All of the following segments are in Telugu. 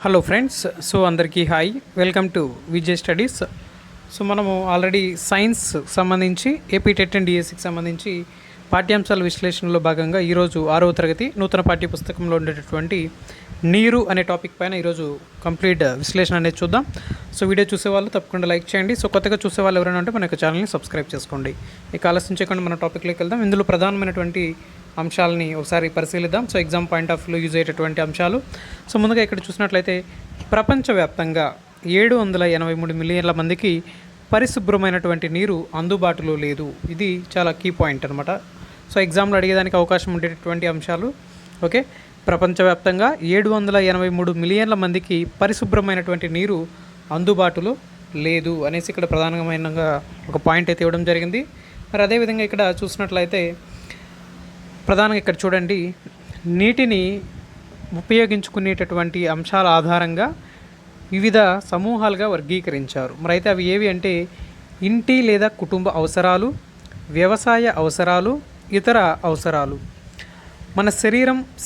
హలో ఫ్రెండ్స్, సో అందరికీ hi, welcome to Vijay studies. So మనము ఆల్రెడీ సైన్స్ సంబంధించి ఏపీ టెట్ అండ్ డిఎస్సికి సంబంధించి పాఠ్యాంశాల విశ్లేషణలో భాగంగా ఈరోజు 6వ తరగతి నూతన పాఠ్య పుస్తకంలో ఉండేటటువంటి నీరు అనే టాపిక్ పైన ఈరోజు కంప్లీట్ విశ్లేషణ అనేది చూద్దాం. సో వీడియో చూసేవాళ్ళు తప్పకుండా లైక్ చేయండి. సో కొత్తగా చూసేవాళ్ళు ఎవరైనా ఉంటే మన యొక్క ఛానల్ని సబ్స్క్రైబ్ చేసుకోండి. ఇక ఆలస్యం చేయకుండా మన టాపిక్లోకి వెళ్దాం. ఇందులో ప్రధానమైనటువంటి అంశాలని ఒకసారి పరిశీలిద్దాం. So exam point of view use అయ్యేటటువంటి అంశాలు. సో ముందుగా ఇక్కడ చూసినట్లయితే ప్రపంచవ్యాప్తంగా 783 మిలియన్ల మందికి పరిశుభ్రమైనటువంటి నీరు అందుబాటులో లేదు. ఇది చాలా కీ పాయింట్ అనమాట. సో ఎగ్జామ్లో అడిగేదానికి అవకాశం ఉండేటటువంటి అంశాలు. ఓకే, ప్రపంచవ్యాప్తంగా 783 మిలియన్ల మందికి పరిశుభ్రమైనటువంటి నీరు అందుబాటులో లేదు అనేసి ఇక్కడ ప్రధానమైనగా ఒక పాయింట్ అయితే ఇవ్వడం జరిగింది. మరి అదేవిధంగా ఇక్కడ చూసినట్లయితే ప్రధానంగా ఇక్కడ చూడండి, నీటిని ఉపయోగించుకునేటటువంటి అంశాల ఆధారంగా వివిధ సమూహాలుగా వర్గీకరించారు. మరి అయితే అవి ఏవి అంటే ఇంటి లేదా కుటుంబ అవసరాలు, వ్యవసాయ అవసరాలు, ఇతర అవసరాలు. మన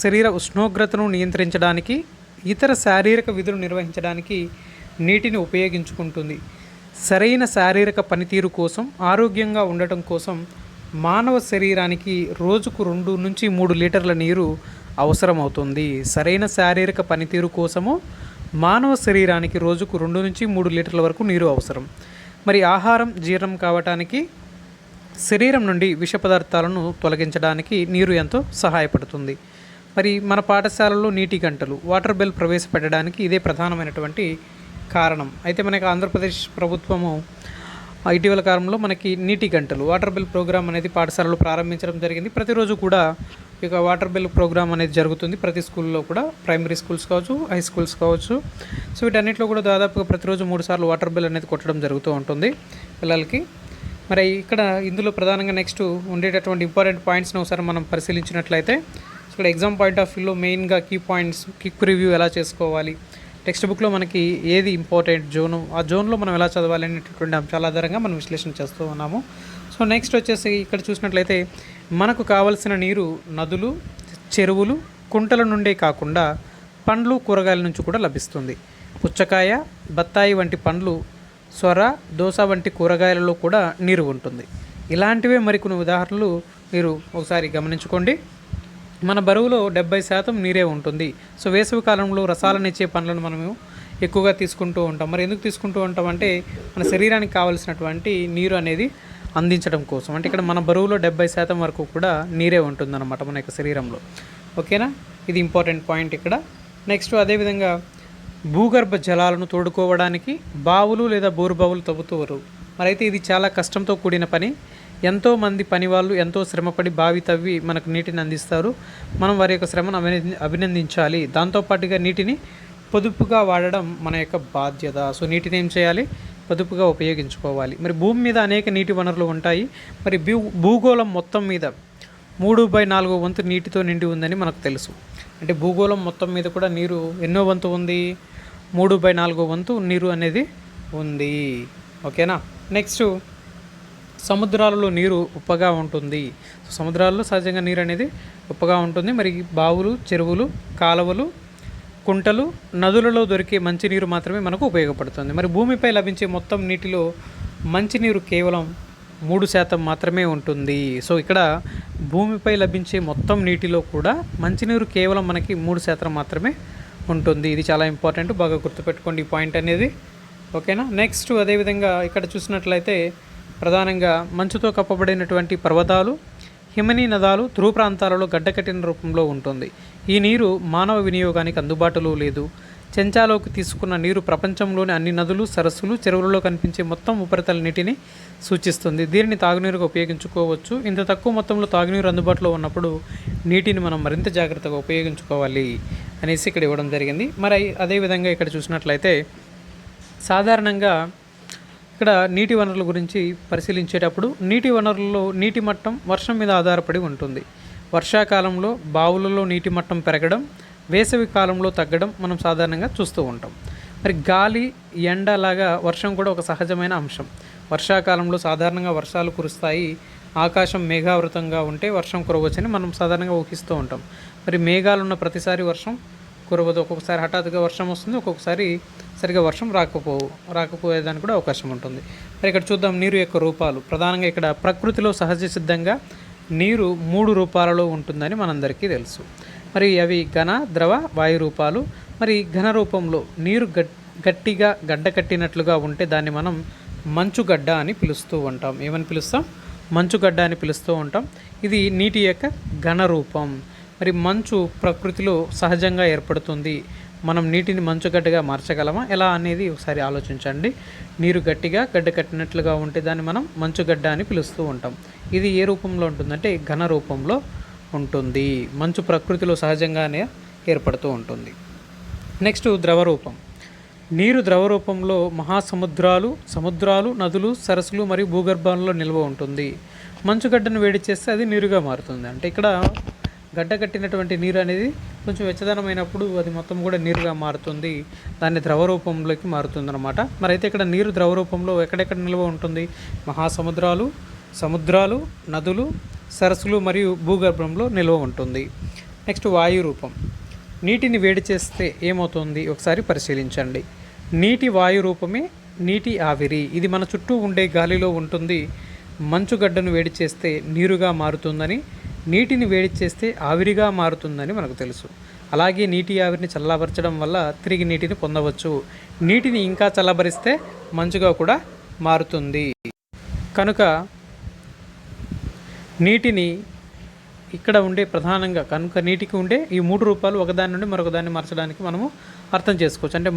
శరీర ఉష్ణోగ్రతను నియంత్రించడానికి, ఇతర శారీరక విధులు నిర్వహించడానికి నీటిని ఉపయోగించుకుంటుంది. సరైన శారీరక పనితీరు కోసం, ఆరోగ్యంగా ఉండటం కోసం మానవ శరీరానికి రోజుకు 2 నుంచి 3 లీటర్ల నీరు అవసరమవుతుంది. సరైన శారీరక పనితీరు కోసము మానవ శరీరానికి రోజుకు 2 నుంచి 3 లీటర్ల వరకు నీరు అవసరం. మరి ఆహారం జీర్ణం కావటానికి, శరీరం నుండి విష పదార్థాలను తొలగించడానికి నీరు ఎంతో సహాయపడుతుంది. మరి మన పాఠశాలలో నీటి గంటలు, వాటర్ బిల్ ప్రవేశపెట్టడానికి ఇదే ప్రధానమైనటువంటి కారణం. అయితే మనకి ఆంధ్రప్రదేశ్ ప్రభుత్వము ఇటీవల కాలంలో మనకి నీటి గంటలు, వాటర్ బిల్ ప్రోగ్రామ్ అనేది పాఠశాలలో ప్రారంభించడం జరిగింది. ప్రతిరోజు కూడా ఇక వాటర్ బిల్ ప్రోగ్రామ్ అనేది జరుగుతుంది ప్రతి స్కూల్లో కూడా, ప్రైమరీ స్కూల్స్ కావచ్చు, హై స్కూల్స్ కావచ్చు. సో వీటన్నిటిలో కూడా దాదాపుగా ప్రతిరోజు 3 సార్లు వాటర్ బిల్ అనేది కొట్టడం జరుగుతూ ఉంటుంది పిల్లలకి. మరి ఇక్కడ ఇందులో ప్రధానంగా నెక్స్ట్ ఉండేటటువంటి ఇంపార్టెంట్ పాయింట్స్ని ఒకసారి మనం పరిశీలించినట్లయితే, ఇక్కడ ఎగ్జామ్ పాయింట్ ఆఫ్ వ్యూలో మెయిన్గా కీ పాయింట్స్, క్విక్ రివ్యూ ఎలా చేసుకోవాలి, టెక్స్ట్ బుక్లో మనకి ఏది ఇంపార్టెంట్ జోను, ఆ జోన్లో మనం ఎలా చదవాలి అనేటటువంటి అంశాల ఆధారంగా మనం విశ్లేషణ చేస్తూ ఉన్నాము. సో నెక్స్ట్ వచ్చేసి ఇక్కడ చూసినట్లయితే మనకు కావలసిన నీరు నదులు, చెరువులు, కుంటల నుండే కాకుండా పండ్లు, కూరగాయల నుంచి కూడా లభిస్తుంది. పుచ్చకాయ, బత్తాయి వంటి పండ్లు, సొర, దోస వంటి కూరగాయలలో కూడా నీరు ఉంటుంది. ఇలాంటివే మరికొన్ని ఉదాహరణలు మీరు ఒకసారి గమనించుకోండి. మన బరువులో 70% నీరే ఉంటుంది. సో వేసవి కాలంలో రసాలనిచ్చే పండ్లను మనము ఎక్కువగా తీసుకుంటూ ఉంటాం. మరి ఎందుకు తీసుకుంటూ ఉంటాం అంటే మన శరీరానికి కావలసినటువంటి నీరు అనేది అందించడం కోసం. అంటే ఇక్కడ మన బరువులో 70% వరకు కూడా నీరే ఉంటుందన్నమాట మన యొక్క శరీరంలో. ఓకేనా, ఇది ఇంపార్టెంట్ పాయింట్ ఇక్కడ. నెక్స్ట్ అదేవిధంగా భూగర్భ జలాలను తోడుకోవడానికి బావులు లేదా బోరుబావులు తవ్వుతారు. మరి అయితే ఇది చాలా కష్టంతో కూడిన పని. ఎంతోమంది పని వాళ్ళు ఎంతో శ్రమపడి బావి తవ్వి మనకు నీటిని అందిస్తారు. మనం వారి యొక్క శ్రమను అభినందించాలి. దాంతోపాటుగా నీటిని పొదుపుగా వాడడం మన యొక్క బాధ్యత. సో నీటిని ఏం చేయాలి, పొదుపుగా ఉపయోగించుకోవాలి. మరి భూమి మీద అనేక నీటి వనరులు ఉంటాయి. మరి భూగోళం మొత్తం మీద 3/4 వంతు నీటితో నిండి ఉందని మనకు తెలుసు. అంటే భూగోళం మొత్తం మీద కూడా నీరు ఎన్నో వంతు ఉంది, 3/4 వంతు నీరు అనేది ఉంది. ఓకేనా. నెక్స్ట్ సముద్రాలలో నీరు ఉప్పగా ఉంటుంది. సముద్రాల్లో సహజంగా నీరు అనేది ఉప్పగా ఉంటుంది. మరి బావులు, చెరువులు, కాలువలు, కుంటలు, నదులలో దొరికే మంచినీరు మాత్రమే మనకు ఉపయోగపడుతుంది. మరి భూమిపై లభించే మొత్తం నీటిలో మంచినీరు కేవలం 3% మాత్రమే ఉంటుంది. సో ఇక్కడ భూమిపై లభించే మొత్తం నీటిలో కూడా మంచినీరు కేవలం మనకి 3% మాత్రమే ఉంటుంది. ఇది చాలా ఇంపార్టెంట్, బాగా గుర్తుపెట్టుకోండి ఈ పాయింట్ అనేది. ఓకేనా. నెక్స్ట్ అదేవిధంగా ఇక్కడ చూసినట్లయితే ప్రధానంగా మంచుతో కప్పబడినటువంటి పర్వతాలు, హిమనీ నదాలు ధ్రువ ప్రాంతాలలో గడ్డకట్టిన రూపంలో ఉంటుంది. ఈ నీరు మానవ వినియోగానికి అందుబాటులో లేదు. చెంచాలోకి తీసుకున్న నీరు ప్రపంచంలోని అన్ని నదులు, సరస్సులు, చెరువులలో కనిపించే మొత్తం ఉపరితల నీటిని సూచిస్తుంది. దీనిని తాగునీరుగా ఉపయోగించుకోవచ్చు. ఇంత తక్కువ మొత్తంలో తాగునీరు అందుబాటులో ఉన్నప్పుడు నీటిని మనం మరింత జాగ్రత్తగా ఉపయోగించుకోవాలి అనేసి ఇక్కడ ఇవ్వడం జరిగింది. మరి అదేవిధంగా ఇక్కడ చూసినట్లయితే సాధారణంగా ఇక్కడ నీటి వనరుల గురించి పరిశీలించేటప్పుడు నీటి వనరులలో నీటి మట్టం వర్షం మీద ఆధారపడి ఉంటుంది. వర్షాకాలంలో బావులలో నీటి మట్టం పెరగడం, వేసవి కాలంలో తగ్గడం మనం సాధారణంగా చూస్తూ ఉంటాం. మరి గాలి, ఎండ లాగా వర్షం కూడా ఒక సహజమైన అంశం. వర్షాకాలంలో సాధారణంగా వర్షాలు కురుస్తాయి. ఆకాశం మేఘావృతంగా ఉంటే వర్షం కురవచ్చని మనం సాధారణంగా ఊహిస్తూ ఉంటాం. మరి మేఘాలున్న ప్రతిసారి వర్షం కురవదు. ఒక్కొక్కసారి హఠాత్తుగా వర్షం వస్తుంది, ఒక్కొక్కసారి సరిగా వర్షం రాకపోయేదానికి కూడా అవకాశం ఉంటుంది. మరి ఇక్కడ చూద్దాం నీరు యొక్క రూపాలు. ప్రధానంగా ఇక్కడ ప్రకృతిలో సహజ సిద్ధంగా నీరు 3 రూపాలలో ఉంటుందని మనందరికీ తెలుసు. మరి అవి ఘన, ద్రవ, వాయు రూపాలు. మరి ఘన రూపంలో నీరు గట్టిగా గడ్డ కట్టినట్లుగా ఉంటే దాన్ని మనం మంచుగడ్డ అని పిలుస్తూ ఉంటాం. ఏమని పిలుస్తాం? మంచుగడ్డ అని పిలుస్తూ ఉంటాం. ఇది నీటి యొక్క ఘన రూపం. మరి మంచు ప్రకృతిలో సహజంగా ఏర్పడుతుంది. మనం నీటిని మంచుగడ్డగా మార్చగలమా ఎలా అనేది ఒకసారి ఆలోచించండి. నీరు గట్టిగా గడ్డ కట్టినట్లుగా ఉంటే దాన్ని మనం మంచుగడ్డ అని పిలుస్తూ ఉంటాం. ఇది ఏ రూపంలో ఉంటుందంటే ఘన రూపంలో ఉంటుంది. మంచు ప్రకృతిలో సహజంగానే ఏర్పడుతూ ఉంటుంది. నెక్స్ట్ ద్రవ రూపం. నీరు ద్రవ రూపంలో సముద్రాలు, నదులు, సరస్సులు మరియు భూగర్భంలో నిల్వ ఉంటుంది. మంచుగడ్డను వేడి చేస్తే అది నీరుగా మారుతుంది. అంటే ఇక్కడ గడ్డ కట్టినటువంటి నీరు అనేది కొంచెం వెచ్చదనమైనప్పుడు అది మొత్తం కూడా నీరుగా మారుతుంది. దాన్ని ద్రవ రూపంలోకి మారుతుంది అనమాట. మరి అయితే ఇక్కడ నీరు ద్రవ రూపంలో ఎక్కడెక్కడ నిల్వ ఉంటుంది? సముద్రాలు, నదులు, సరస్సులు మరియు భూగర్భంలో నిల్వ ఉంటుంది. నెక్స్ట్ వాయు రూపం. నీటిని వేడి చేస్తే ఏమవుతుంది ఒకసారి పరిశీలించండి. నీటి వాయు రూపమే నీటి ఆవిరి. ఇది మన చుట్టూ ఉండే గాలిలో ఉంటుంది. మంచుగడ్డను వేడి చేస్తే నీరుగా మారుతుందని, నీటిని వేడి చేస్తే ఆవిరిగా మారుతుందని మనకు తెలుసు. అలాగే నీటి ఆవిరిని చల్లబరచడం వల్ల తిరిగి నీటిని పొందవచ్చు. నీటిని ఇంకా చల్లబరిస్తే మంచుగా కూడా మారుతుంది. కనుక నీటిని ఇక్కడ ఉండే ప్రధానంగా నీటికి ఉండే ఈ 3 రూపాలు ఒకదాని నుండి మరొక దాన్ని మార్చడానికి మనము అర్థం చేసుకోవచ్చు. అంటే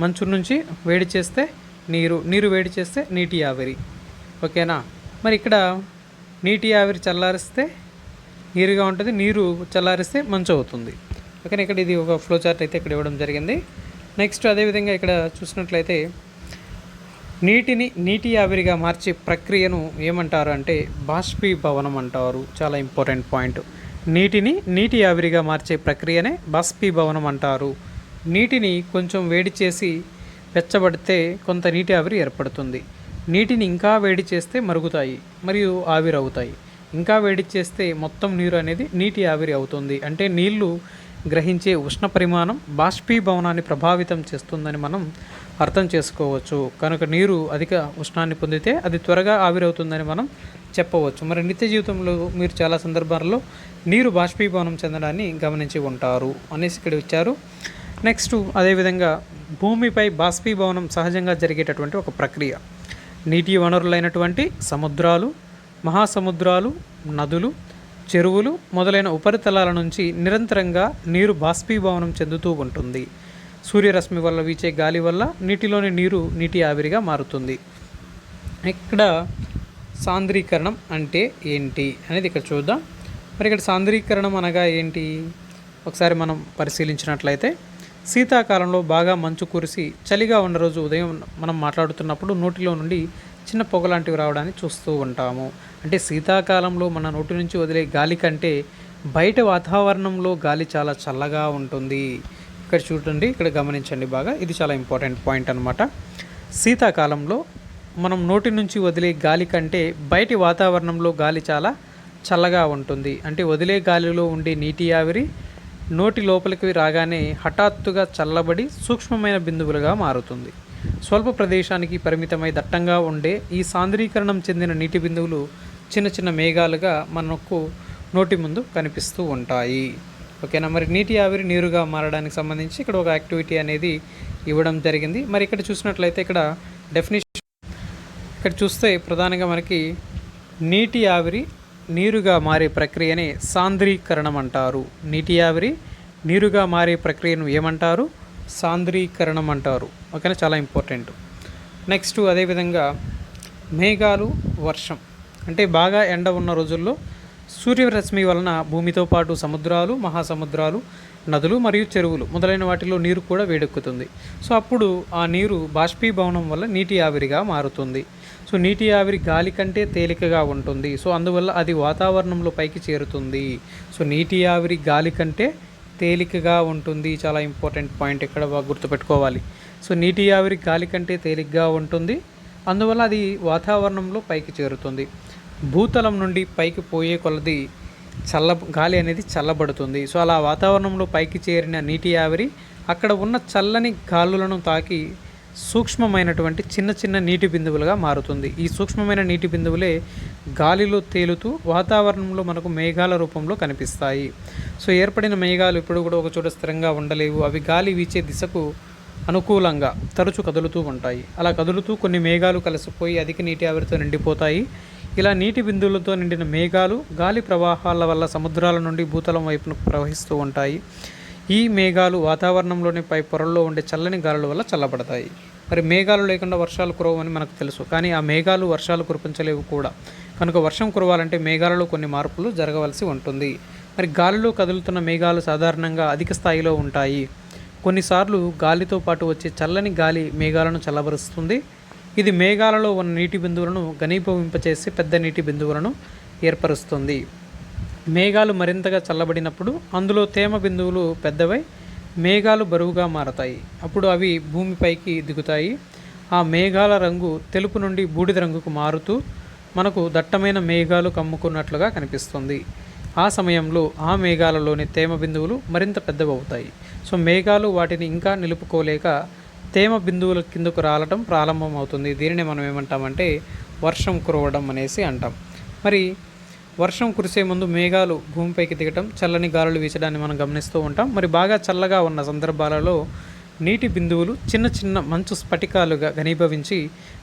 మంచు నుంచి వేడి చేస్తే నీరు వేడి చేస్తే నీటి ఆవిరి. ఓకేనా? మరి ఇక్కడ నీటి ఆవిరి చల్లారిస్తే నీరుగా ఉంటుంది, నీరు చల్లారిస్తే మంచు అవుతుంది. ఓకేనా? ఇక్కడ ఇది ఒక ఫ్లో చార్ట్ అయితే ఇక్కడ ఇవ్వడం జరిగింది. నెక్స్ట్ అదేవిధంగా ఇక్కడ చూసినట్లయితే నీటి ఆవిరిగా మార్చే ప్రక్రియను ఏమంటారు అంటే బాష్పీభవనం అంటారు. చాలా ఇంపార్టెంట్ పాయింట్. నీటి ఆవిరిగా మార్చే ప్రక్రియనే బాష్పీభవనం అంటారు. నీటిని కొంచెం వేడి చేసి వెచ్చబడితే కొంత నీటి ఆవిరి ఏర్పడుతుంది. నీటిని ఇంకా వేడి చేస్తే మరుగుతాయి మరియు ఆవిరవుతాయి. ఇంకా వేడి చేస్తే మొత్తం నీరు అనేది నీటి ఆవిరి అవుతుంది. అంటే నీళ్లు గ్రహించే ఉష్ణ పరిమాణం బాష్పీభవనాన్ని ప్రభావితం చేస్తుందని మనం అర్థం చేసుకోవచ్చు. కనుక నీరు అధిక ఉష్ణాన్ని పొందితే అది త్వరగా ఆవిరవుతుందని మనం చెప్పవచ్చు. మరి నిత్య జీవితంలో మీరు చాలా సందర్భాల్లో నీరు బాష్పీభవనం చెందడాన్ని గమనించి ఉంటారు అనేసి ఇక్కడ ఇచ్చారు. నెక్స్ట్ అదేవిధంగా భూమిపై బాష్పీభవనం సహజంగా జరిగేటటువంటి ఒక ప్రక్రియ. నీటి వనరులైనటువంటి సముద్రాలు, మహాసముద్రాలు, నదులు, చెరువులు మొదలైన ఉపరితలాల నుంచి నిరంతరంగా నీరు బాష్పీభవనం చెందుతూ ఉంటుంది. సూర్యరశ్మి వల్ల వీచే గాలి వల్ల నీటిలోని నీరు నీటి ఆవిరిగా మారుతుంది. ఇక్కడ సాంద్రీకరణం అంటే ఏంటి అనేది ఇక్కడ చూద్దాం. మరి ఇక్కడ సాంద్రీకరణం అనగా ఏంటి ఒకసారి మనం పరిశీలించినట్లయితే, శీతాకాలంలో బాగా మంచు కురిసి చలిగా ఉన్న రోజు ఉదయం మనం మాట్లాడుతున్నప్పుడు నోటిలో నుండి చిన్న పొగ లాంటివి రావడాన్ని చూస్తూ ఉంటాము. అంటే శీతాకాలంలో మన నోటి నుంచి వదిలే గాలి కంటే బయట వాతావరణంలో గాలి చాలా చల్లగా ఉంటుంది. ఇక్కడ చూడండి, ఇక్కడ గమనించండి బాగా. ఇది చాలా ఇంపార్టెంట్ పాయింట్ అనమాట. శీతాకాలంలో మనం నోటి నుంచి వదిలే గాలి కంటే బయటి వాతావరణంలో గాలి చాలా చల్లగా ఉంటుంది. అంటే వదిలే గాలిలో ఉండే నీటి ఆవిరి నోటి లోపలికి రాగానే హఠాత్తుగా చల్లబడి సూక్ష్మమైన బిందువులుగా మారుతుంది. స్వల్ప ప్రదేశానికి పరిమితమై దట్టంగా ఉండే ఈ సాంద్రీకరణం చెందిన నీటి బిందువులు చిన్న చిన్న మేఘాలుగా మనకు నోటి ముందు కనిపిస్తూ ఉంటాయి. ఓకేనా? మరి నీటి ఆవిరి నీరుగా మారడానికి సంబంధించి ఇక్కడ ఒక యాక్టివిటీ అనేది ఇవ్వడం జరిగింది. మరి ఇక్కడ చూసినట్లయితే ఇక్కడ డెఫినిషన్ ఇక్కడ చూస్తే ప్రధానంగా మనకి నీటి ఆవిరి నీరుగా మారే ప్రక్రియనే సాంద్రీకరణం అంటారు. నీటి ఆవిరి నీరుగా మారే ప్రక్రియను ఏమంటారు? సాంద్రీకరణం అంటారు. ఓకేనా? చాలా ఇంపార్టెంట్. నెక్స్ట్ అదేవిధంగా మేఘాలు, వర్షం. అంటే బాగా ఎండ ఉన్న రోజుల్లో సూర్యరశ్మి వలన భూమితో పాటు సముద్రాలు, మహాసముద్రాలు, నదులు మరియు చెరువులు మొదలైన వాటిలో నీరు కూడా వేడెక్కుతుంది. సో అప్పుడు ఆ నీరు బాష్పీభవనం వల్ల నీటి ఆవిరిగా మారుతుంది. సో నీటి ఆవిరి గాలి కంటే తేలికగా ఉంటుంది. సో అందువల్ల అది వాతావరణంలో పైకి చేరుతుంది. సో నీటి ఆవిరి గాలి కంటే తేలికగా ఉంటుంది. చాలా ఇంపార్టెంట్ పాయింట్ ఇక్కడ గుర్తుపెట్టుకోవాలి. సో నీటి ఆవిరి గాలి కంటే తేలికగా ఉంటుంది, అందువల్ల అది వాతావరణంలో పైకి చేరుతుంది. భూతలం నుండి పైకి పోయే కొలది గాలి అనేది చల్లబడుతుంది. సో అలా వాతావరణంలో పైకి చేరిన నీటి ఆవిరి అక్కడ ఉన్న చల్లని గాలులను తాకి సూక్ష్మమైనటువంటి చిన్న చిన్న నీటి బిందువులుగా మారుతుంది. ఈ సూక్ష్మమైన నీటి బిందువులే గాలిలో తేలుతూ వాతావరణంలో మనకు మేఘాల రూపంలో కనిపిస్తాయి. సో ఏర్పడిన మేఘాలు ఇప్పుడు కూడా ఒక చోట స్థిరంగా ఉండలేవు. అవి గాలి వీచే దిశకు అనుకూలంగా తరచు కదులుతూ ఉంటాయి. అలా కదులుతూ కొన్ని మేఘాలు కలిసిపోయి అధిక నీటి ఆవిరితో నిండిపోతాయి. ఇలా నీటి బిందువులతో నిండిన మేఘాలు గాలి ప్రవాహాల వల్ల సముద్రాల నుండి భూతలం వైపును ప్రవహిస్తూ ఉంటాయి. ఈ మేఘాలు వాతావరణంలోని పై పొరల్లో ఉండే చల్లని గాలుల వల్ల చల్లబడతాయి. మరి మేఘాలు లేకుండా వర్షాలు కురవని మనకు తెలుసు, కానీ ఆ మేఘాలు వర్షాలు కురిపించలేవు కూడా. కనుక వర్షం కురవాలంటే మేఘాలలో కొన్ని మార్పులు జరగవలసి ఉంటుంది. మరి గాలిలో కదులుతున్న మేఘాలు సాధారణంగా అధిక స్థాయిలో ఉంటాయి. కొన్నిసార్లు గాలితో పాటు వచ్చే చల్లని గాలి మేఘాలను చల్లబరుస్తుంది. ఇది మేఘాలలో ఉన్న నీటి బిందువులను ఘనీభవింపచేసి పెద్ద నీటి బిందువులను ఏర్పరుస్తుంది. మేఘాలు మరింతగా చల్లబడినప్పుడు అందులో తేమ బిందువులు పెద్దవై మేఘాలు బరువుగా మారతాయి. అప్పుడు అవి భూమిపైకి దిగుతాయి. ఆ మేఘాల రంగు తెలుపు నుండి బూడిద రంగుకు మారుతూ మనకు దట్టమైన మేఘాలు కమ్ముకున్నట్లుగా కనిపిస్తుంది. ఆ సమయంలో ఆ మేఘాలలోని తేమ బిందువులు మరింత పెద్దవవుతాయి. సో మేఘాలు వాటిని ఇంకా నిలుపుకోలేక తేమ బిందువుల కిందకు రాలటం ప్రారంభమవుతుంది. దీనిని మనం ఏమంటామంటే వర్షం కురవడం అనేసి అంటాం. మరి వర్షం కురిసే ముందు మేఘాలు భూమిపైకి దిగటం, చల్లని గాలులు వీచడాన్ని మనం గమనిస్తూ ఉంటాం. మరి బాగా చల్లగా ఉన్న సందర్భాలలో నీటి బిందువులు చిన్న చిన్న మంచు స్ఫటికాలుగా ఘనీభవించి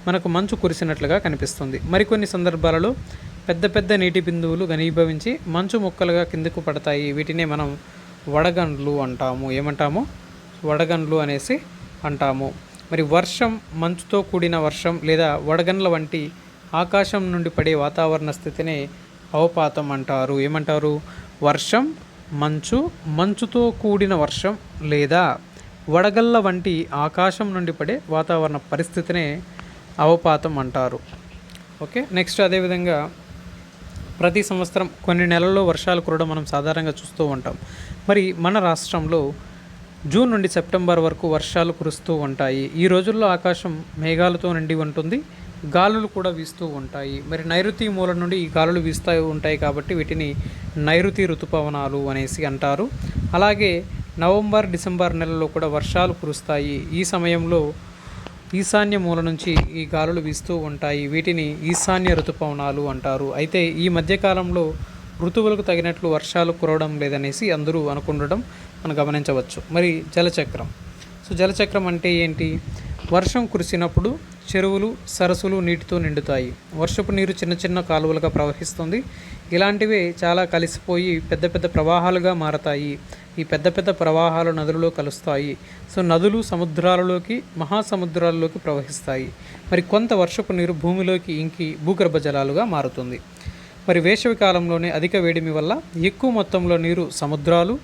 మనకు మంచు కురిసినట్లుగా కనిపిస్తుంది. మరికొన్ని సందర్భాలలో పెద్ద పెద్ద నీటి బిందువులు ఘనీభవించి మంచు ముక్కలుగా కిందకు పడతాయి. వీటినే మనం వడగండ్లు అంటాము. ఏమంటాము? వడగండ్లు అనేసి అంటాము. మరి వర్షం, మంచుతో కూడిన వర్షం లేదా వడగండ్ల వంటి ఆకాశం నుండి పడే వాతావరణ స్థితినే అవపాతం అంటారు. ఏమంటారు? వర్షం, మంచు, మంచుతో కూడిన వర్షం లేదా వడగళ్ళ వంటి ఆకాశం నుండి పడే వాతావరణ పరిస్థితినే అవపాతం అంటారు. ఓకే, నెక్స్ట్ అదేవిధంగా ప్రతి సంవత్సరం కొన్ని నెలల్లో వర్షాలు కురవడం మనం సాధారణంగా చూస్తూ ఉంటాం. మరి మన రాష్ట్రంలో జూన్ నుండి సెప్టెంబర్ వరకు వర్షాలు కురుస్తూ ఉంటాయి. ఈ రోజుల్లో ఆకాశం మేఘాలతో నిండి ఉంటుంది. గాలులు కూడా వీస్తూ ఉంటాయి. మరి నైరుతి మూల నుండి ఈ గాలులు వీస్తూ ఉంటాయి కాబట్టి వీటిని నైరుతి ఋతుపవనాలు అనేసి అంటారు. అలాగే నవంబర్, డిసెంబర్ నెలలో కూడా వర్షాలు కురుస్తాయి. ఈ సమయంలో ఈశాన్య మూల నుంచి ఈ గాలులు వీస్తూ ఉంటాయి. వీటిని ఈశాన్య ఋతుపవనాలు అంటారు. అయితే ఈ మధ్యకాలంలో ఋతువులకు తగినట్లు వర్షాలు కురవడం లేదనేసి అందరూ అనుకుండడం మనం గమనించవచ్చు. మరి జలచక్రం. సో జలచక్రం అంటే ఏంటి? వర్షం కురిసినప్పుడు చెరువులు, సరస్సులు నీటితో నిండుతాయి. వర్షపు నీరు చిన్న చిన్న కాలువలుగా ప్రవహిస్తుంది. ఇలాంటివే చాలా కలిసిపోయి పెద్ద పెద్ద ప్రవాహాలుగా మారతాయి. ఈ పెద్ద పెద్ద ప్రవాహాలు నదులలో కలుస్తాయి. సో నదులు సముద్రాలలోకి, మహాసముద్రాలలోకి ప్రవహిస్తాయి. మరి కొంత వర్షపు నీరు భూమిలోకి ఇంకి భూగర్భ జలాలుగా మారుతుంది. మరి వేసవి కాలంలోనే అధిక వేడిమి వల్ల ఎక్కువ మొత్తంలో నీరు సముద్రాలు,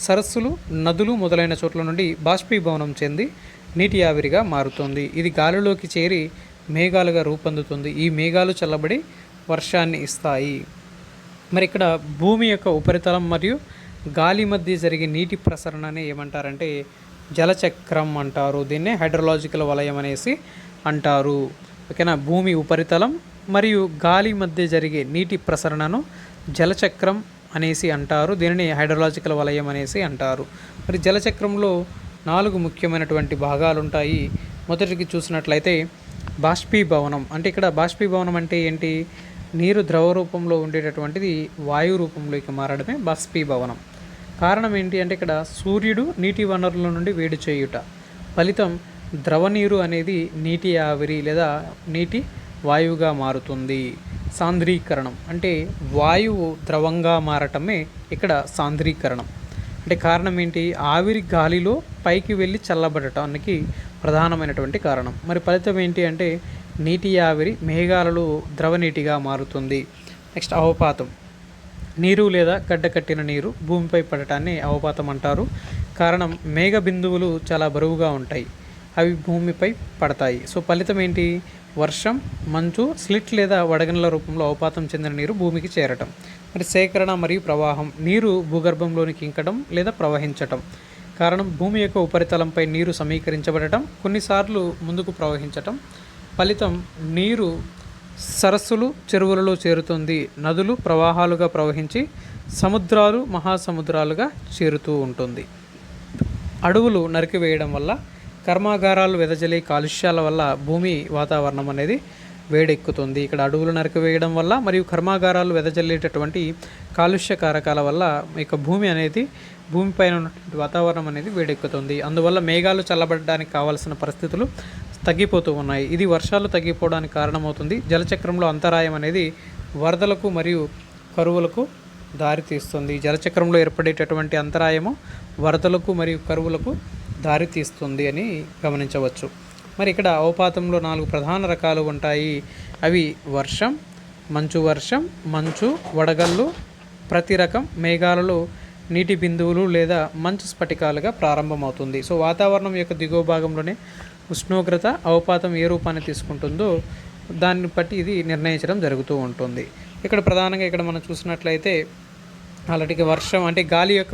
సరస్సులు, నదులు మొదలైన చోట్ల నుండి బాష్పీభవనం చెంది నీటి ఆవిరిగా మారుతుంది. ఇది గాలిలోకి చేరి మేఘాలుగా రూపొందుతుంది. ఈ మేఘాలు చల్లబడి వర్షాన్ని ఇస్తాయి. మరి ఇక్కడ భూమి యొక్క ఉపరితలం మరియు గాలి మధ్య జరిగే నీటి ప్రసరణనే ఏమంటారంటే జలచక్రం అంటారు. దీన్నే హైడ్రలాజికల్ వలయం అనేసి అంటారు. ఓకేనా? భూమి ఉపరితలం మరియు గాలి మధ్య జరిగే నీటి ప్రసరణను జలచక్రం అనేసి అంటారు. దీనిని హైడ్రలాజికల్ వలయం అనేసి అంటారు. మరి జలచక్రంలో 4 ముఖ్యమైనటువంటి భాగాలు ఉంటాయి. మొదటికి చూసినట్లయితే బాష్పీభవనం. అంటే ఇక్కడ బాష్పీభవనం అంటే ఏంటి? నీరు ద్రవ రూపంలో ఉండేటటువంటిది వాయు రూపంలోకి మారడమే బాష్పీభవనం. కారణం ఏంటి అంటే ఇక్కడ సూర్యుడు నీటి వనరుల నుండి వేడి చేయుట ఫలితం ద్రవ నీరు అనేది నీటి ఆవిరి లేదా నీటి వాయువుగా మారుతుంది. సాంద్రీకరణం అంటే వాయువు ద్రవంగా మారటమే ఇక్కడ సాంద్రీకరణం. అంటే కారణం ఏంటి? ఆవిరి గాలిలో పైకి వెళ్ళి చల్లబడటానికి ప్రధానమైనటువంటి కారణం. మరి ఫలితం ఏంటి అంటే నీటి ఆవిరి మేఘాలలో ద్రవనీటిగా మారుతుంది. నెక్స్ట్ అవపాతం. నీరు లేదా గడ్డకట్టిన నీరు భూమిపై పడటాన్ని అవపాతం అంటారు. కారణం మేఘ బిందువులు చాలా బరువుగా ఉంటాయి, అవి భూమిపై పడతాయి. సో ఫలితం ఏంటి? వర్షం, మంచు, స్లిట్ లేదా వడగండ్ల రూపంలో అవపాతం చెందిన నీరు భూమికి చేరటం. మరి సేకరణ మరియు ప్రవాహం. నీరు భూగర్భంలోనికి ఇంకడం లేదా ప్రవహించటం. కారణం భూమి యొక్క ఉపరితలంపై నీరు సమీకరించబడటం, కొన్నిసార్లు ముందుకు ప్రవహించటం. ఫలితం నీరు సరస్సులు, చెరువులలో చేరుతుంది. నదులు ప్రవాహాలుగా ప్రవహించి సముద్రాలు మహాసముద్రాలుగా చేరుతూ ఉంటుంది. అడవులు నరికివేయడం వల్ల, కర్మాగారాలు వెదజల్లే కాలుష్యాల వల్ల భూమి వాతావరణం అనేది వేడెక్కుతుంది. ఇక్కడ అడవులు నరికివేయడం వల్ల మరియు కర్మాగారాలు వెదజల్లేటటువంటి కాలుష్య కారకాల వల్ల ఇక భూమిపైన ఉన్నటువంటి వాతావరణం అనేది వేడెక్కుతుంది. అందువల్ల మేఘాలు చల్లబడడానికి కావాల్సిన పరిస్థితులు తగ్గిపోతూ ఉన్నాయి. ఇది వర్షాలు తగ్గిపోవడానికి కారణమవుతుంది. జలచక్రంలో అంతరాయం అనేది వరదలకు మరియు కరువులకు దారితీస్తుంది. జలచక్రంలో ఏర్పడేటటువంటి అంతరాయము వరదలకు మరియు కరువులకు దారితీస్తుంది అని గమనించవచ్చు. మరి ఇక్కడ అవపాతంలో 4 ప్రధాన రకాలు ఉంటాయి. అవి వర్షం, మంచు, వడగళ్ళు. ప్రతి రకం మేఘాలలో నీటి బిందువులు లేదా మంచు స్ఫటికాలుగా ప్రారంభమవుతుంది. సో వాతావరణం యొక్క దిగువ భాగంలోనే ఉష్ణోగ్రత, అవపాతం ఏ రూపాన్ని తీసుకుంటుందో దాన్ని బట్టి ఇది నిర్ణయించడం జరుగుతూ ఉంటుంది. ఇక్కడ ప్రధానంగా ఇక్కడ మనం చూసినట్లయితే అలాంటి వర్షం అంటే గాలి యొక్క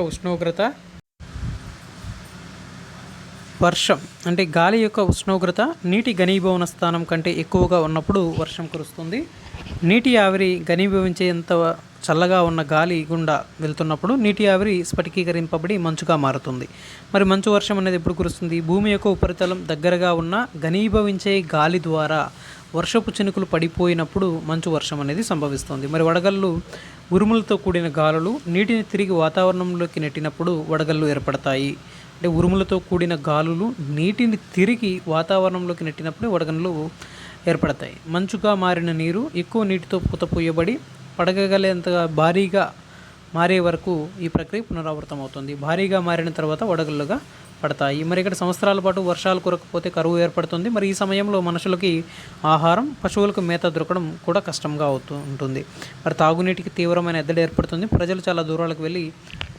ఉష్ణోగ్రత, నీటి ఘనీభవన స్థానం కంటే ఎక్కువగా ఉన్నప్పుడు వర్షం కురుస్తుంది. నీటి ఆవిరి ఘనీభవించేంత చల్లగా ఉన్న గాలి గుండా వెళ్తున్నప్పుడు నీటి ఆవిరి స్ఫటికీకరింపబడి మంచుగా మారుతుంది. మరి మంచు వర్షం అనేది ఎప్పుడు కురుస్తుంది? భూమి యొక్క ఉపరితలం దగ్గరగా ఉన్న ఘనీభవించే గాలి ద్వారా వర్షపు చినుకులు పడిపోయినప్పుడు మంచు వర్షం అనేది సంభవిస్తుంది. మరి వడగళ్ళు ఉరుములతో కూడిన గాలులు నీటిని తిరిగి వాతావరణంలోకి నెట్టినప్పుడు వడగళ్ళు ఏర్పడతాయి. అంటే ఉరుములతో కూడిన గాలులు నీటిని తిరిగి వాతావరణంలోకి నెట్టినప్పుడు వడగళ్ళు ఏర్పడతాయి. మంచుగా మారిన నీరు ఎక్కువ నీటితో పూతపోయబడి పడగగలేంతగా భారీగా మారే వరకు ఈ ప్రక్రియ పునరావృతం అవుతుంది. భారీగా మారిన తర్వాత వడగళ్ళుగా పడతాయి. మరి ఇక్కడ సంవత్సరాల పాటు వర్షాలు కురకపోతే కరువు ఏర్పడుతుంది. మరి ఈ సమయంలో మనుషులకి ఆహారం, పశువులకు మేత దొరకడం కూడా కష్టంగా ఉంటుంది. మరి తాగునీటికి తీవ్రమైన ఎద్దడి ఏర్పడుతుంది. ప్రజలు చాలా దూరాలకు వెళ్ళి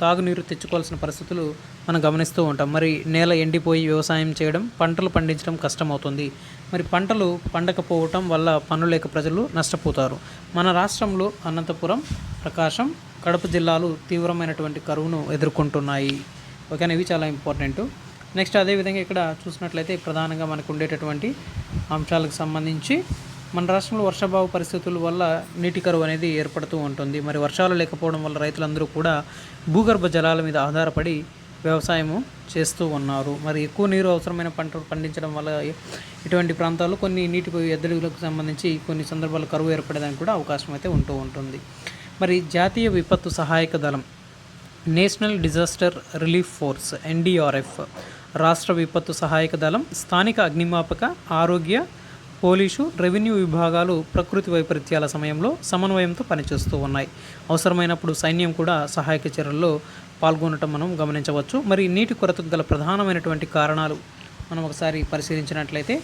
తాగునీరు తెచ్చుకోవాల్సిన పరిస్థితులు మనం గమనిస్తూ ఉంటాం. మరి నేల ఎండిపోయి వ్యవసాయం చేయడం, పంటలు పండించడం కష్టమవుతుంది. మరి పంటలు పండకపోవటం వల్ల పనులు లేక ప్రజలు నష్టపోతారు. మన రాష్ట్రంలో అనంతపురం, ప్రకాశం, కడప జిల్లాలు తీవ్రమైనటువంటి కరువును ఎదుర్కొంటున్నాయి. ఓకేనా, ఇవి చాలా ఇంపార్టెంట్. నెక్స్ట్ అదేవిధంగా ఇక్కడ చూసినట్లయితే ప్రధానంగా మనకు ఉండేటటువంటి అంశాలకు సంబంధించి మన రాష్ట్రంలో వర్షాభావ పరిస్థితుల వల్ల నీటి కరువు అనేది ఏర్పడుతూ ఉంటుంది. మరి వర్షాలు లేకపోవడం వల్ల రైతులందరూ కూడా భూగర్భ జలాల మీద ఆధారపడి వ్యవసాయము చేస్తూ ఉన్నారు. మరి ఎక్కువ నీరు అవసరమైన పంటలు పండించడం వల్ల ఇటువంటి ప్రాంతాల్లో కొన్ని నీటి ఎద్దడిలకు సంబంధించి కొన్ని సందర్భాల్లో కరువు ఏర్పడడానికి కూడా అవకాశం అయితే ఉంటుంది. మరి జాతీయ విపత్తు సహాయక దళం, national disaster relief force NDRF, రాష్ట్ర విపత్తు సహాయక దళం, స్థానిక అగ్నిమాపక, ఆరోగ్య, పోలీసు, రెవెన్యూ విభాగాలు ప్రకృతి వైపరీత్యాల సమయంలో సమన్వయంతో పనిచేస్తూ ఉన్నాయి. అవసరమైనప్పుడు సైన్యం కూడా సహాయక చర్యల్లో పాల్గొనటం మనం గమనించవచ్చు. మరి నీటి కొరతకు గల ప్రధానమైనటువంటి కారణాలు మనం ఒకసారి పరిశీలించినట్లయితే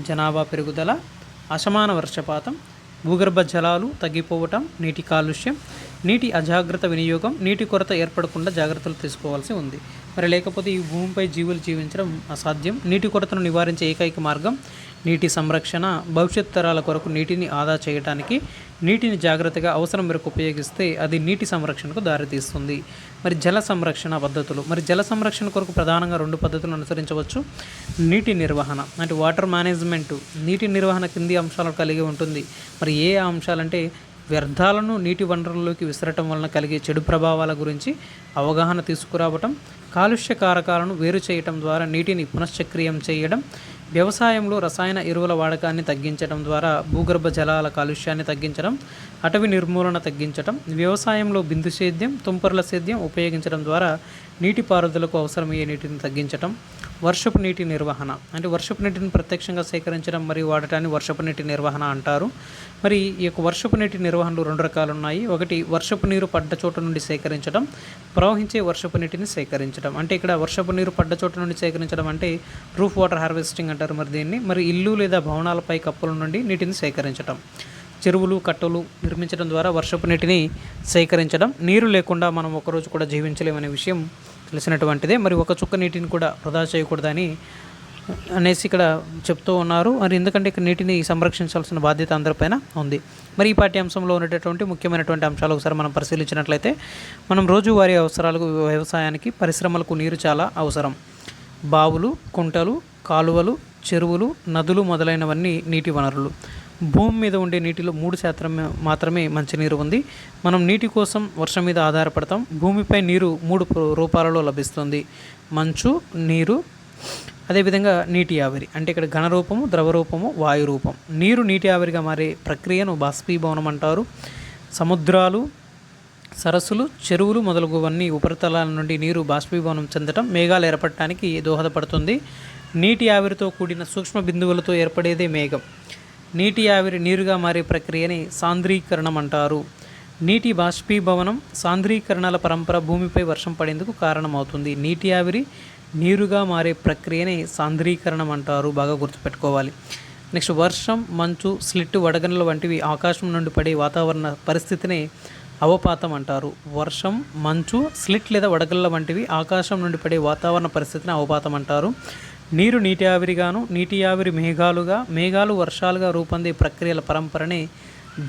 జనాభా పెరుగుదల, అసమాన వర్షపాతం, భూగర్భ జలాలు తగ్గిపోవటం, నీటి కాలుష్యం, నీటి అజాగ్రత్త వినియోగం, నీటి కొరత ఏర్పడకుండా జాగ్రత్తలు తీసుకోవాల్సి ఉంది. మరి లేకపోతే ఈ భూమిపై జీవులు జీవించడం అసాధ్యం. నీటి కొరతను నివారించే ఏకైక మార్గం నీటి సంరక్షణ. భవిష్యత్ తరాల కొరకు నీటిని ఆదా చేయడానికి నీటిని జాగ్రత్తగా అవసరం మేరకు ఉపయోగిస్తే అది నీటి సంరక్షణకు దారితీస్తుంది. మరి జల సంరక్షణ పద్ధతులు, మరి జల సంరక్షణ కొరకు ప్రధానంగా 2 పద్ధతులను అనుసరించవచ్చు. నీటి నిర్వహణ అంటే వాటర్ మేనేజ్మెంట్, నీటి నిర్వహణ కింది అంశాలను కలిగి ఉంటుంది. మరి ఏ అంశాలంటే వ్యర్థాలను నీటి వనరుల్లోకి విసరటం వలన కలిగే చెడు ప్రభావాల గురించి అవగాహన తీసుకురావటం, కాలుష్య కారకాలను వేరు చేయటం ద్వారా నీటిని పునశ్చక్రియం చేయడం, వ్యవసాయంలో రసాయన ఎరువుల వాడకాన్ని తగ్గించడం ద్వారా భూగర్భ జలాల కాలుష్యాన్ని తగ్గించడం, అటవీ నిర్మూలన తగ్గించడం, వ్యవసాయంలో బిందు సేద్యం, తుంపర్ల సేద్యం ఉపయోగించడం ద్వారా నీటిపారుదలకు అవసరమయ్యే నీటిని తగ్గించడం, వర్షపు నీటి నిర్వహణ అంటే వర్షపు నీటిని ప్రత్యక్షంగా సేకరించడం మరియు వాడటాన్ని వర్షపు నీటి నిర్వహణ అంటారు. మరి ఈ యొక్క వర్షపు నీటి నిర్వహణలు 2 రకాలు ఉన్నాయి. ఒకటి వర్షపు నీరు పడ్డ చోట నుండి సేకరించడం, ప్రవహించే వర్షపు నీటిని సేకరించడం. అంటే ఇక్కడ వర్షపు నీరు పడ్డ చోట నుండి సేకరించడం అంటే రూఫ్ వాటర్ హార్వెస్టింగ్ అంటారు మరి దీన్ని. మరి ఇల్లు లేదా భవనాలపై కప్పుల నుండి నీటిని సేకరించడం, చెరువులు, కట్టలు నిర్మించడం ద్వారా వర్షపు నీటిని సేకరించడం. నీరు లేకుండా మనం ఒకరోజు కూడా జీవించలేమనే విషయం తెలిసినటువంటిదే. మరి ఒక చుక్క నీటిని కూడా వృధా చేయకూడదని అనేసి ఇక్కడ చెప్తూ ఉన్నారు. మరి ఎందుకంటే ఇక్కడ నీటిని సంరక్షించాల్సిన బాధ్యత అందరిపైన ఉంది. మరి ఈ పాఠ్యాంశంలో ఉండేటటువంటి ముఖ్యమైనటువంటి అంశాలు ఒకసారి మనం పరిశీలించినట్లయితే మనం రోజువారీ అవసరాలకు, వ్యవసాయానికి, పరిశ్రమలకు నీరు చాలా అవసరం. బావులు, కుంటలు, కాలువలు, చెరువులు, నదులు మొదలైనవన్నీ నీటి వనరులు. భూమి మీద ఉండే నీటిలో 3% మాత్రమే మంచినీరు ఉంది. మనం నీటి కోసం వర్షం మీద ఆధారపడతాం. భూమిపై నీరు 3 రూపాలలో లభిస్తుంది: మంచు, నీరు, అదేవిధంగా నీటి ఆవిరి. అంటే ఇక్కడ ఘన రూపము, ద్రవ రూపము, వాయు రూపం. నీరు నీటి ఆవిరిగా మారే ప్రక్రియను బాష్పీభవనం అంటారు. సముద్రాలు, సరస్సులు, చెరువులు మొదలగువన్నీ ఉపరితలాల నుండి నీరు బాష్పీభవనం చెందటం మేఘాలు ఏర్పడటానికి దోహదపడుతుంది. నీటి ఆవిరితో కూడిన సూక్ష్మ బిందువులతో ఏర్పడేదే మేఘం. నీటి ఆవిరి నీరుగా మారే ప్రక్రియని సాంద్రీకరణం అంటారు. నీటి బాష్పీభవనం, సాంద్రీకరణల పరంపర భూమిపై వర్షం పడేందుకు కారణమవుతుంది. నీటి ఆవిరి నీరుగా మారే ప్రక్రియని సాంద్రీకరణం అంటారు. బాగా గుర్తుపెట్టుకోవాలి. నెక్స్ట్, వర్షం, మంచు, స్లిట్, వడగనుల వంటివి ఆకాశం నుండి పడే వాతావరణ పరిస్థితిని అవపాతం అంటారు. వర్షం, మంచు, స్లిట్ లేదా వడగళ్ళ వంటివి ఆకాశం నుండి పడే వాతావరణ పరిస్థితిని అవపాతం అంటారు. నీరు నీటి ఆవిరిగాను, నీటి ఆవిరి మేఘాలుగా, మేఘాలు వర్షాలుగా రూపొందే ప్రక్రియల పరంపరనే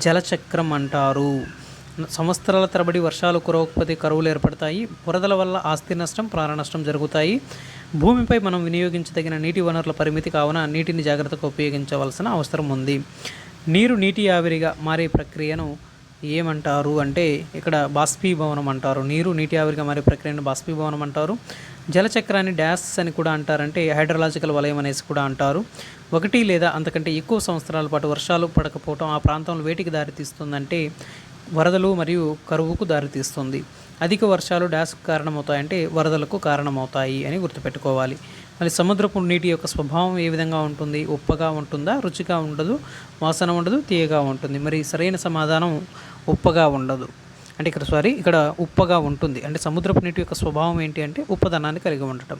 జలచక్రం అంటారు. సంవత్సరాల తరబడి వర్షాలు కురవకపోతే కరువులు ఏర్పడతాయి. వరదల వల్ల ఆస్తి నష్టం, ప్రాణ నష్టం జరుగుతాయి. భూమిపై మనం వినియోగించదగిన నీటి వనరుల పరిమితి కావున నీటిని జాగ్రత్తగా ఉపయోగించవలసిన అవసరం ఉంది. నీరు నీటి ఆవిరిగా మారే ప్రక్రియను ఏమంటారు అంటే ఇక్కడ బాష్పీభవనం అంటారు. నీరు నీటి ఆవిరిగా మారే ప్రక్రియను బాష్పీభవనం అంటారు. జలచక్రాన్ని డ్యాస్ అని కూడా అంటారంటే హైడ్రలాజికల్ వలయం అనేసి కూడా అంటారు. 1 లేదా అంతకంటే ఎక్కువ సంవత్సరాల పాటు వర్షాలు పడకపోవటం ఆ ప్రాంతంలో వేటికి దారితీస్తుందంటే వరదలు మరియు కరువుకు దారితీస్తుంది. అధిక వర్షాలు డ్యాస్కు కారణమవుతాయంటే వరదలకు కారణమవుతాయి అని గుర్తుపెట్టుకోవాలి. మళ్ళీ సముద్రపు నీటి యొక్క స్వభావం ఏ విధంగా ఉంటుంది? ఉప్పగా ఉంటుందా, రుచిగా ఉండదు, వాసన ఉండదు, తీయగా ఉంటుంది? మరి సరైన సమాధానం ఉప్పగా ఉండదు. అంటే ఇక్కడ ఉప్పగా ఉంటుంది. అంటే సముద్రపు నీటి యొక్క స్వభావం ఏంటి అంటే ఉప్పదనాన్ని కలిగి ఉండటం.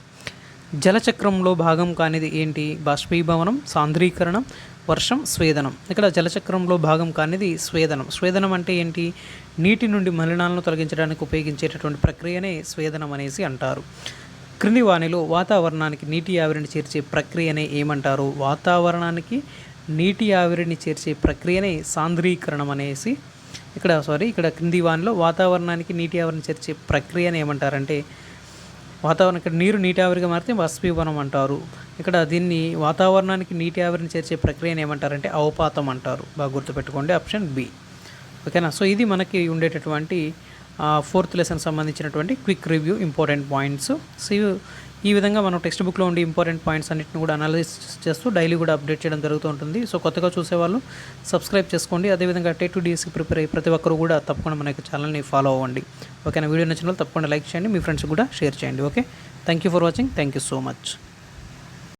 జలచక్రంలో భాగం కానిది ఏంటి? బాష్పీభవనం, సాంద్రీకరణం, వర్షం, స్వేదనం. ఇక్కడ జలచక్రంలో భాగం కానిది స్వేదనం. స్వేదనం అంటే ఏంటి? నీటి నుండి మలినాలను తొలగించడానికి ఉపయోగించేటటువంటి ప్రక్రియనే స్వేదనం అనేసి అంటారు. క్రింది వానిలో వాతావరణానికి నీటి ఆవిరిని చేర్చే ప్రక్రియనే ఏమంటారు? వాతావరణానికి నీటి ఆవిరిని చేర్చే ప్రక్రియనే సాంద్రీకరణం అనేసి ఇక్కడ క్రింది వానిలో వాతావరణానికి నీటి ఆవిరిని చేర్చే ప్రక్రియని ఏమంటారంటే ఇక్కడ నీరు నీటి ఆవిరిగా మారితే బాష్పీభవనం అంటారు. ఇక్కడ దీన్ని వాతావరణానికి నీటి ఆవిరిని చేర్చే ప్రక్రియని ఏమంటారంటే అవపాతం అంటారు. బాగా గుర్తుపెట్టుకోండి, ఆప్షన్ బి. ఓకేనా? సో ఇది మనకి ఉండేటటువంటి 4th లెసన్ సంబంధించినటువంటి quick review, important points. So ఈ విధంగా మనం టెక్స్ట్ బుక్లో ఉండే ఇంపార్టెంట్ పాయింట్స్ అన్నింటిని కూడా అనలైజ్ చేస్తూ డైలీ కూడా అప్డేట్ చేయడం జరుగుతూ ఉంటుంది. సో కొత్తగా చూసేవాళ్ళు సబ్స్క్రైబ్ చేసుకోండి. అదేవిధంగా టెట్ 2 DSకి ప్రిపేర్ అయ్యి ప్రతి ఒక్కరు కూడా తప్పకుండా మన యొక్క ఛానల్ని ఫాలో అవ్వండి. ఓకేనా? వీడియో నచ్చిన వాళ్ళు తప్పకుండా లైక్ చేయండి, మీ ఫ్రెండ్స్ కూడా షేర్ చేయండి. Okay, thank you for watching. Thank you so much.